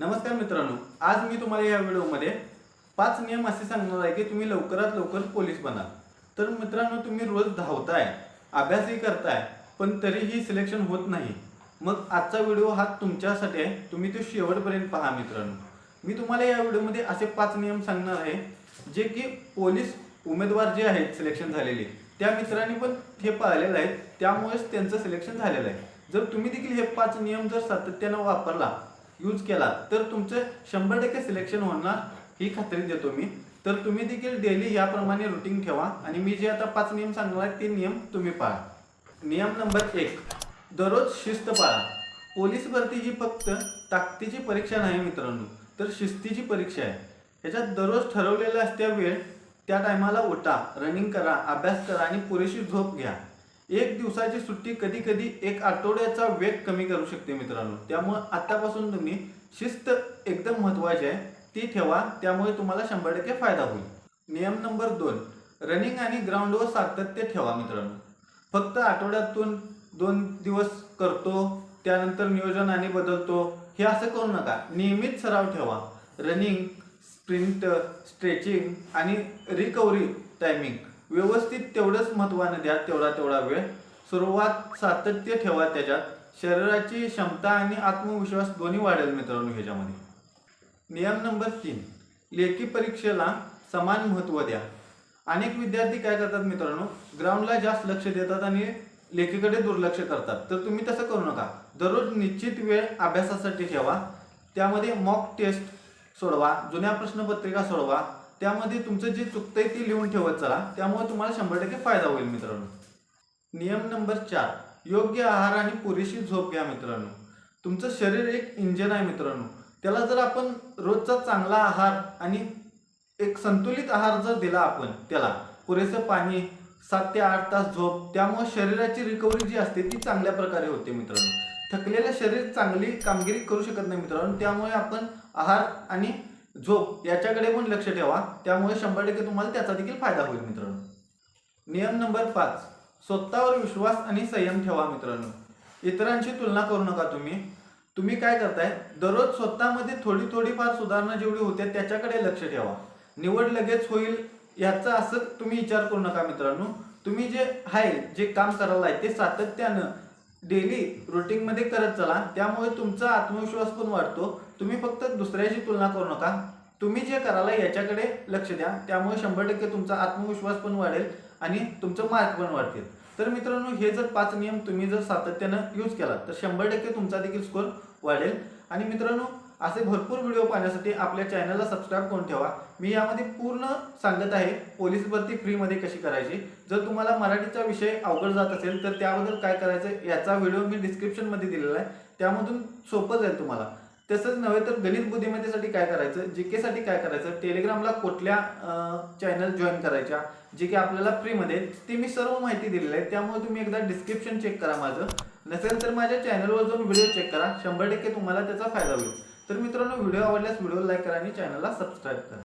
नमस्कार मित्रांनो, आज मी तुम्हाला या व्हिडिओमध्ये 5 नियम असे सांगणार आहे की तुम्ही लवकरात लवकर पोलीस बना। तर मित्रांनो, तुम्ही रोज धावताय, अभ्यासही करताय, पण तरीही सिलेक्शन होत नाही। मग आजचा व्हिडिओ हा तुमच्यासाठी आहे, तुम्ही तो शेवटपर्यंत पहा मित्रांनो। मी तुम्हाला या व्हिडिओमध्ये असे 5 नियम सांगणार आहे जे की पोलीस उमेदवार जे आहेत सिलेक्शन झालेले त्या मित्रांनी पण हे पाळलेले आहेत, त्यामुळेच त्यांचं सिलेक्शन झालेलं आहे। जर तुम्ही देखील हे 5 नियम जर सातत्याने वापरला, यूज केला तर तुमचं 100% सिलेक्शन होणार ही खात्री देतो मी। तर तुम्ही देखील डेली याप्रमाणे रुटीन ठेवा आणि मी जे आता 5 नियम सांगणार आहे ते नियम तुम्ही पाळा। नियम नंबर 1, दररोज शिस्त पाळा। पोलीस भरती ही फक्त ताकदीची परीक्षा नाही मित्रांनो, तर शिस्तीची परीक्षा आहे। ह्याच्यात दररोज ठरवलेला असत्या वेळ त्या टायमाला उठा, रनिंग करा, अभ्यास करा आणि पुरेशी झोप घ्या। एक दिवसाची सुट्टी कधी कधी एक आठवड्याचा वेग कमी करू शकते मित्रांनो, त्यामुळे आतापासून तुम्ही शिस्त एकदम महत्त्वाची आहे ती ठेवा, त्यामुळे तुम्हाला 100% फायदा होईल। नियम नंबर 2, रनिंग आणि ग्राउंडवर सातत्य ठेवा मित्रांनो। फक्त आठवड्यातून 2 दिवस करतो त्यानंतर नियोजन आणि बदलतो हे असं करू नका। नियमित सराव ठेवा। रनिंग, स्प्रिंट, स्ट्रेचिंग आणि रिकव्हरी टायमिंग व्यवस्थित तेवढंच महत्त्वाने द्या, तेवढा वेळ। सुरुवात सातत्य ठेवा, त्याच्यात शरीराची क्षमता आणि आत्मविश्वास दोन्ही वाढेल मित्रांनो ह्याच्यामध्ये। नियम नंबर 3, लेखी परीक्षेला समान महत्त्व द्या। अनेक विद्यार्थी काय करतात मित्रांनो, ग्राउंडला जास्त लक्ष देतात आणि लेखीकडे दुर्लक्ष करतात, तर तुम्ही तसं करू नका। दररोज निश्चित वेळ अभ्यासासाठी ठेवा, त्यामध्ये मॉक टेस्ट सोडवा, जुन्या प्रश्नपत्रिका सोडवा, त्यामध्ये तुमचं जे चुकतंय ते लिहून ठेवत चला, त्यामुळे तुम्हाला 100% फायदा होईल मित्रांनो। नियम नंबर 4, योग्य आहार आणि पुरेशी झोप घ्या मित्रांनो। तुमचं शरीर एक इंजिन आहे मित्रांनो, त्याला जर आपण रोजचा चांगला आहार आणि एक संतुलित आहार जर दिला आपण, त्याला पुरेसं पाणी, 7 ते 8 तास झोप, त्यामुळे शरीराची रिकव्हरी जी असते ती चांगल्या प्रकारे होते मित्रांनो। थकलेलं शरीर चांगली कामगिरी करू शकत नाही मित्रांनो, त्यामुळे आपण आहार आणि झोप याच्याकडे पण लक्ष ठेवा, त्यामुळे 100% तुम्हाला त्याचा देखील फायदा होईल मित्रांनो। नियम नंबर 5, स्वतःवर विश्वास आणि संयम ठेवा मित्रांनो। इतरांची तुलना करू नका। तुम्ही काय करताय, दररोज स्वतःमध्ये थोडीफार सुधारणा जेवढी होते त्याच्याकडे लक्ष ठेवा। निवड लगेच होईल याचा असं तुम्ही विचार करू नका मित्रांनो। तुम्ही जे आहे, जे काम करायला आहे ते सातत्यानं डेली रुटीन मध्ये करत चला, त्यामुळे तुमचा आत्मविश्वास पण वाढतो। तुम्ही फक्त दुसऱ्याची तुलना करू नका, तुम्ही जे करायला याच्याकडे लक्ष द्या, त्यामुळे 100% तुमचा आत्मविश्वास पण वाढेल आणि तुमचं मार्क पण वाढतील। तर मित्रांनो, हे जर 5 नियम तुम्ही जर सातत्यानं यूज केला तर 100% तुमचा देखील स्कोर वाढेल। आणि मित्रांनो, असे भरपूर व्हिडिओ पाहण्यासाठी आपल्या चॅनलला सबस्क्राईब करून ठेवा। मी यामध्ये पूर्ण सांगत आहे पोलीस भरती फ्रीमध्ये कशी करायची। जर तुम्हाला मराठीचा विषय अवघड जात असेल तर त्याबद्दल काय करायचं याचा व्हिडिओ मी डिस्क्रिप्शनमध्ये दिलेला आहे, त्यामधून सोपं जाईल तुम्हाला। तसंच नव्हे तर गणित बुद्धिमत्तेसाठी काय करायचं, जीके साठी काय करायचं, टेलिग्रामला कुठल्या चॅनल जॉईन करायच्या जे की आपल्याला फ्रीमध्ये, ती मी सर्व माहिती दिलेली आहे, त्यामुळे तुम्ही एकदा डिस्क्रिप्शन चेक करा माझं। नसेल तर माझ्या चॅनलवर जाऊन व्हिडिओ चेक करा, 100% तुम्हाला त्याचा फायदा होईल। तर मित्रांनो, व्हिडिओ आवडल्यास व्हिडिओ लाईक करा आणि चॅनलला सबस्क्राईब करा।